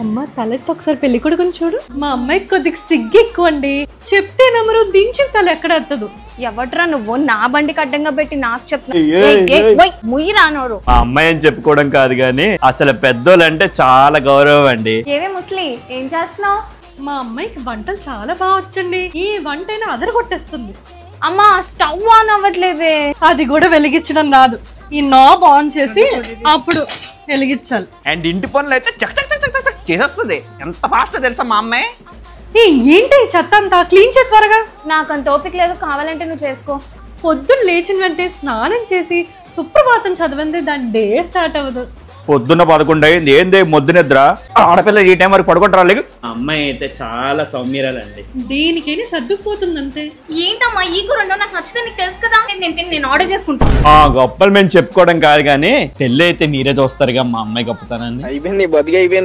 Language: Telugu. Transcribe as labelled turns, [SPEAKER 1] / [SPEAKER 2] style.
[SPEAKER 1] అమ్మ తలెత్తి ఒకసారి పెళ్లి కొడుకుని చూడు. మా అమ్మాయికి కొద్దిగా సిగ్గు ఎక్కువ అండి. చెప్తే నమ్మరు, దించిన తల ఎక్కడ ఎత్తదు.
[SPEAKER 2] ఎవట్రా నువ్వు నా బండి కడ్డంగా పెట్టి నాకు చెప్తున్నా రానోరు.
[SPEAKER 3] మా అమ్మాయి అని చెప్పుకోవడం కాదు గానీ అసలు పెద్దోళ్ళంటే చాలా గౌరవం అండి.
[SPEAKER 2] ఏవే ముస్లి ఏం చేస్తున్నావు?
[SPEAKER 1] మా అమ్మాయికి వంటలు చాలా బాగా వచ్చండి. ఈ వంటైనా అదరగొట్టేస్తుంది.
[SPEAKER 2] అమ్మా స్టవ్ ఆన్ అవ్వట్లేదే.
[SPEAKER 1] అది కూడా వెలిగించడం రాదు. ఈ నాబ్ ఆన్ చేసి అప్పుడు వెలిగించాలి.
[SPEAKER 4] అండ్ ఇంటి పనులు అయితే చక్ చక్ చక్ చక్ చక్ చేసేస్తుంది. ఎంత ఫాస్ట్ తెలుసా మా అమ్మాయి.
[SPEAKER 1] ఏంటి చెత్త అంతా క్లీన్ చేసి త్వరగా.
[SPEAKER 2] నాకంత ఓపిక లేదు, కావాలంటే నువ్వు చేసుకో.
[SPEAKER 1] పొద్దున్న లేచిన వెంటనే స్నానం చేసి సుప్రభాతం చదివింది దాని డే స్టార్ట్ అవ్వదు.
[SPEAKER 4] పొద్దున్న 11 అయింది. ఏంది మొద్దు నిద్ర? ఆడపిల్ల ఈ టైం వరకు పడుకుంటారా? లేదు
[SPEAKER 3] అమ్మాయి అయితే చాలా సౌమ్యరాలండి.
[SPEAKER 1] దేనికైనా సర్దుకుపోతుంది అంతే.
[SPEAKER 2] ఏంటమ్మా ఈ కూర నాకు నచ్చితే నీకు తెలుసు కదా, నేను ఆర్డర్ చేసుకుంటాను.
[SPEAKER 3] గొప్పలు మేము చెప్పుకోవడం కాదు కానీ పెళ్ళి అయితే మీరే చూస్తారుగా మా అమ్మాయి గొప్పతనాన్ని.
[SPEAKER 4] అయిపోయింది బతికి అయిపోయింది.